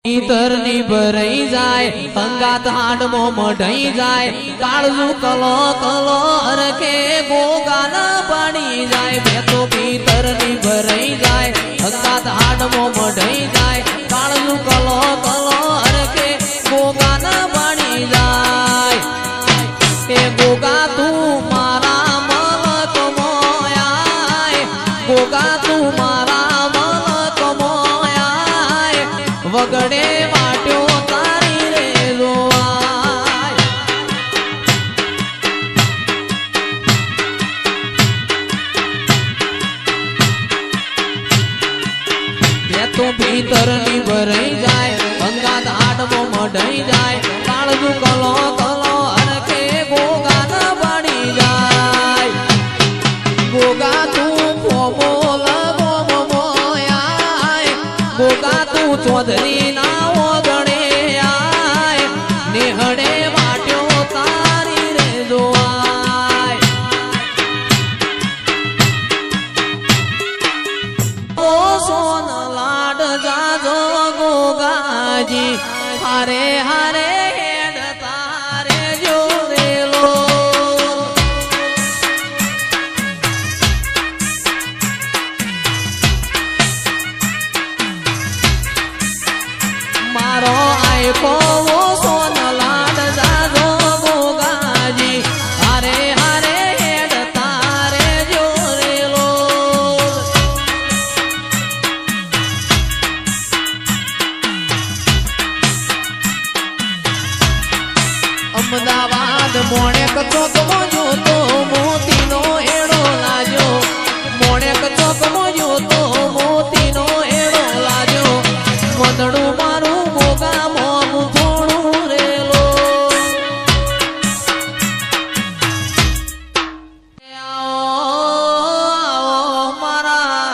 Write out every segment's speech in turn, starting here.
ઈતરની ભરાઈ જાય અંગાત હાડમો મઢાઈ જાય કાળજુ કલો કલો હરખે ગોગાન પાડી જાય બે તો ઈતરની ભરાઈ જાય અંગાત હાડમો મઢાઈ જાય કાળજુ કલો કલો હરખે ગોગાન પાડી જાય એ ગોગા તું મારા મલક મોયાય ગોગા તું મારા મલક મોયાય વગડે વાટ્યો તારી રે જોવાય બે તો ભીતરની ભરાઈ જાય અંગાત આડમો મઢાઈ જાય કાળજુ કલો કલો હરખે ગોગા ન પાડી જાય ગોગા તું ફોમોલ ગોમો મોયાય ગોગા તું ચોધરી ના ઓગણે આય નેહડે વાટ્યો તારી રે જોવાય ઓ સોન લાડ જાજો ગોગાજી હારે હારે હેડ તારે જોરેલો મારો આયકો સોન લાડ જાજો ગોગાજી હારે હારે હેડ તારે જોરેલો અમદાવાદ મોણેક ચોકમાં જોતો મોતીનો એડો લાજો મોણેક ચોકમાં જોતો મોતીનો એડો લાજો મદડું મારું ગોગા મોનું થોડું રેલો આવો મારા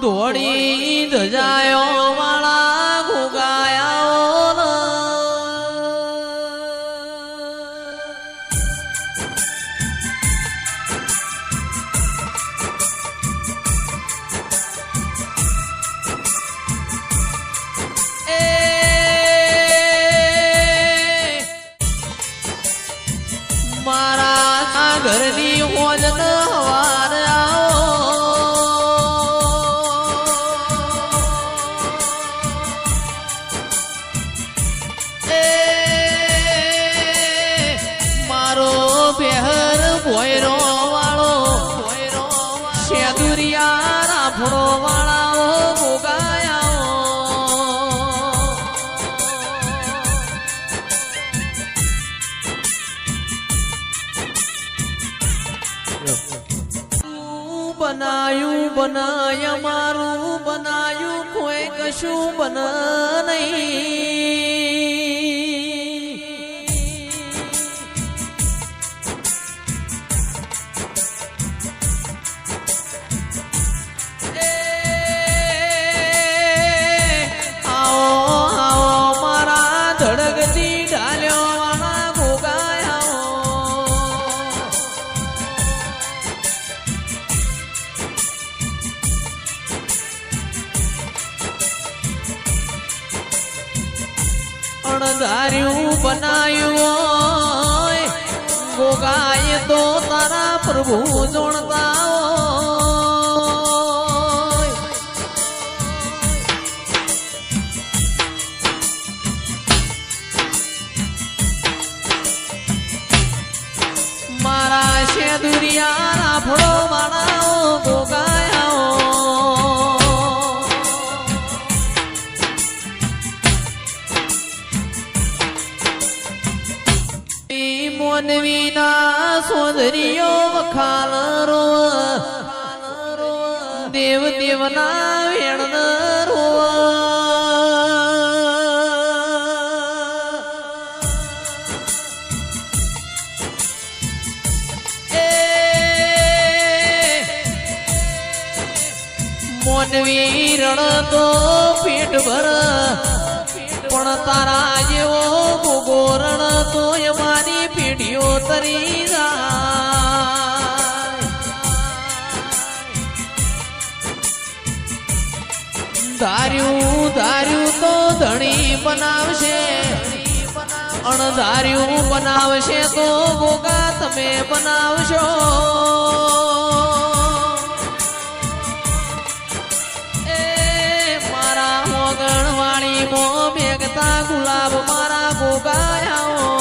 દોડી ધજાયો વાળા ગોગાયા મારા ઘરની હોજ ન હવાર મારો બેહર ભોયરો વાળો શેદુરિયા રાફડો વાળાઓ ગોગાયા બનાયું બનાય મારું બનાયું કોઈ કશું બન નહીં આવો આવો મારા ધડકતી ઢાલ્યો વાળા ગોગાયા અણધાર્યું બનાયું ગોગાએ તો તારા પ્રભુ જોણતા મારા શેદુરિયા રાફડો વાળાઓ ગોગાયા મોનવીના સોદરીઓ વખાલ રોવ દેવ દેવના વેણ રોવ મોનવી રણતો પીઠ ભર પણ તારા જેવો ગોગો રણતો મારી પીઢીઓ તરી જાય ધાર્યું બનાવશે અણધાર્યું બનાવશે તો ગોગા તમે બનાવશો એ મારા મોગણ વાળી મો મેઘતા ગુલાબ મારા ગોગાયાઓ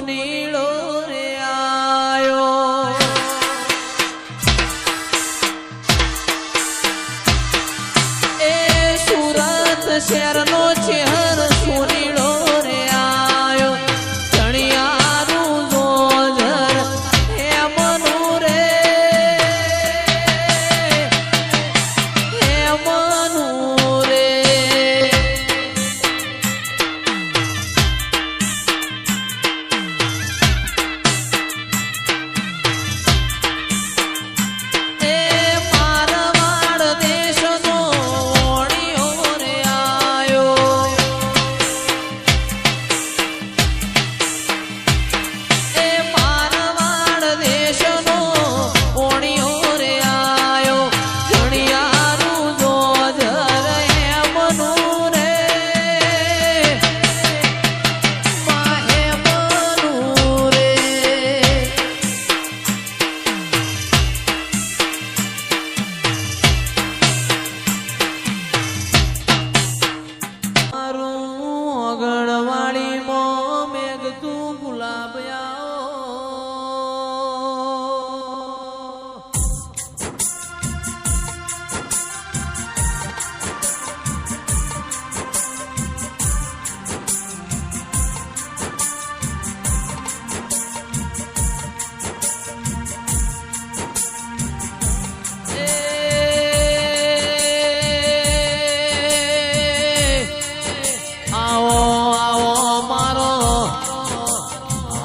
સુનીળો રે આયો એ સુરત શહેરનો ચહેર સુનીળો રે આયો ચણિયારું જોજર હે મનુ રે હે મનુ રે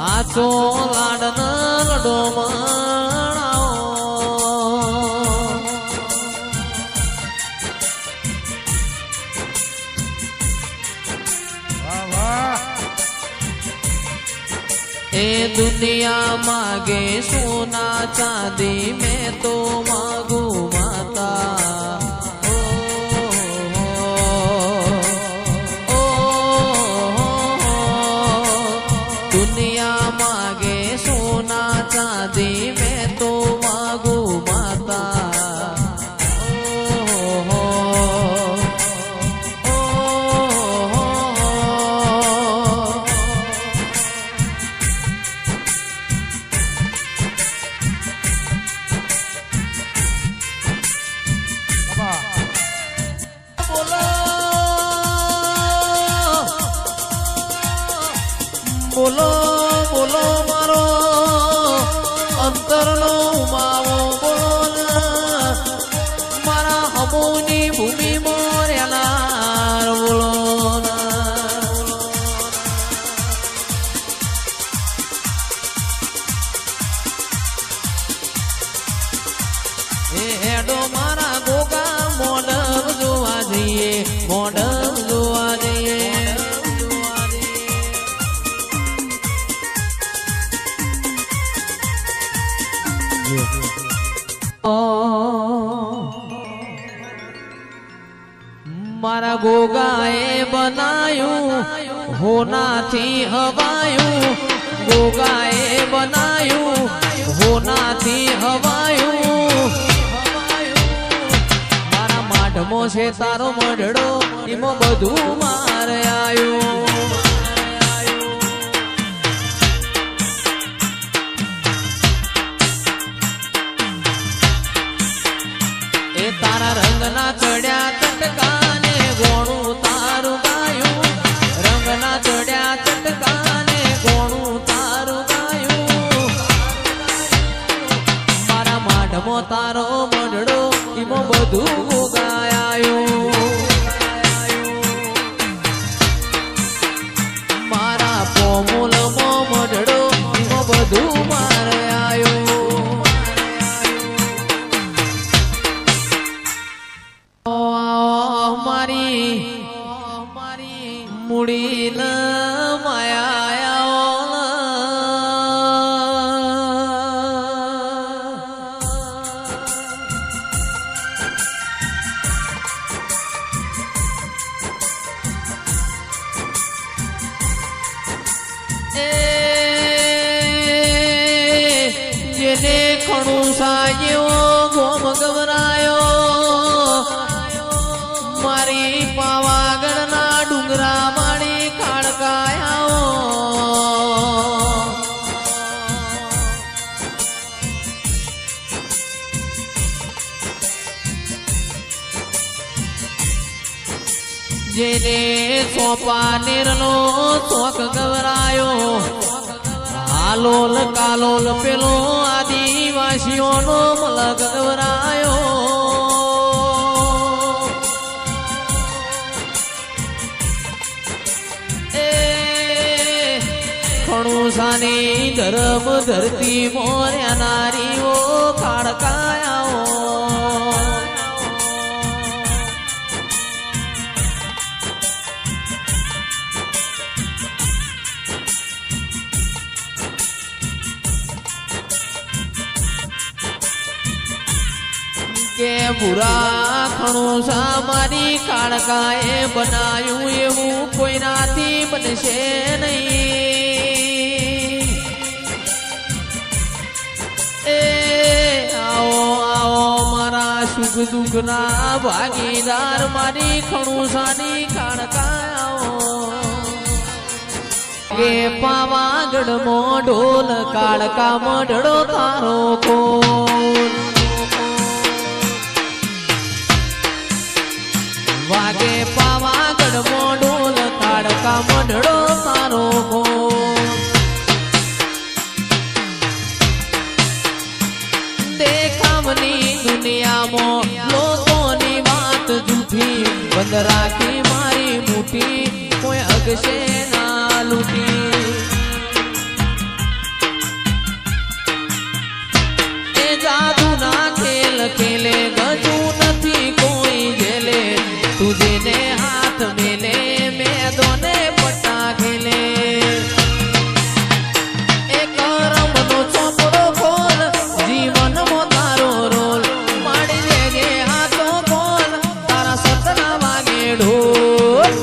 આચો લાડન લડો મણાઓ એ દુનિયા માગે સોના ચાંદી મેં તો માગુ માતા दुनिया मागे सोना चांदी मैं तो मांगू माता बोलो बोलो मारो अंतरनो मावो बोलो मारा हमोनी भूमि मोर्याला बोलो हेडो मारा गोगा मोडक जोवा जइए मोडक जोवा जइए मारा गोगाए बनायू होना थी हवायू गोगाए बनायू होना थी हवायू मारा माढमो छे तारो मढड़ो इमो बधु मार आयू तारा रंगना चढ़्या चटकाने गोणू तारू गायू रंगना चढ़्या चटकाने गोणू तारू गायू मारा माढमो तारो मढड़ो इमो बधु गायायू मारा पोमुलमो मढड़ो इमो बधु मार आयो मुड़ी न माया જેને ખણું સાયો ગોમ ગવરાયો મારી પાવાગઢના ડુંગરા માળી ખાડકાયા ને સોપા નેરનો શોખ ગવરાયો હાલોલ કાલોલ પેલો આદિવાસીઓનો મલક ગવરાયો ખણુસાની ધર્મ ધરતી મોર્યા નારીઓ ખાડકાયાઓ કે બુરા ખણુસા મારી કાળકાએ બનાયું એવું કોઈનાથી બનશે નહીં એ આવો આવો મારા સુખ દુઃખ ના ભાગીદાર મારી ખણુસાની કાળકાઓ કે પાવાગઢ મો ઢોલ કાળકા મઢડો તારો કોલ વાગે પાવાગઢ મો ઢોલ કાળકા મઢડો તારો કોલ દેખાવની દુનિયામાં લોકોની વાત જૂઠી બંધ રાખી મારી મુઠી કોઈ અગશે ના લૂટી એ જાદુ ના ખેલ ખેલે ગજુ નથી કોઈ જેલે તુજે ને હાથ મેલે મેદોને પટ્ટા ખેલે એ કરમનો ચોપડો ખોલ જીવનમો તારો રોલ માડી દેજે હાથો ખોલ તારા સતના વાગે ઢોલ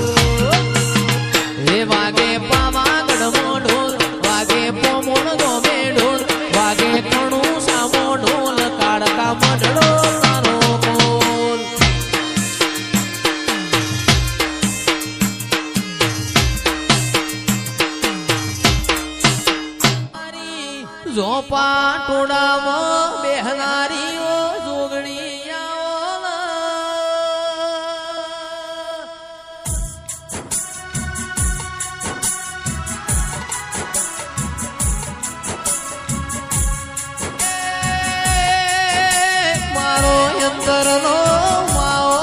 એ વાગે પાવાગઢ મો ઢોલ વાગે પોમોણ ગોમે ઢોલ વાગે ખણું સામો ઢોલ કાળકા મઢડો તારો કોલ ઝોપા ટોડામાં બેહનારીઓ જોગણીયાઓ મારો અંદરનો માવો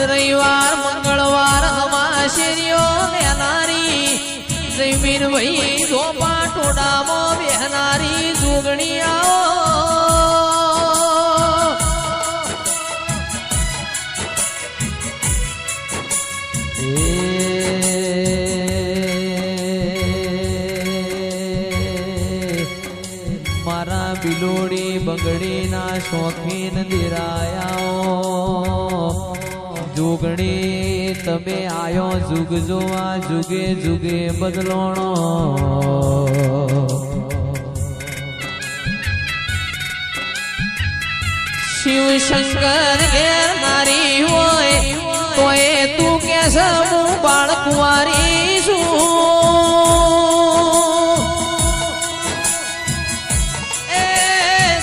રવિવાર મંગળવાર અમાશેરીઓ લેનારી જમીન ભાઈ ઝોપા ટોડામાં બેહનારી જોગણી આવો મારા બિલોડી બંગડીના શોખીન દિરાયાઓ જોગણી તમે આયો જુગ જોવા જુગે જુગે બદલોણો શિવ શંકર ઘેર નારી હોય તોય તું કે હું બાળકુંવારી છું એ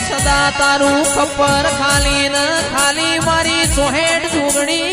સદા તારું ખબર ખાલી ન ખાલી મારી ચોહેડ જોગણી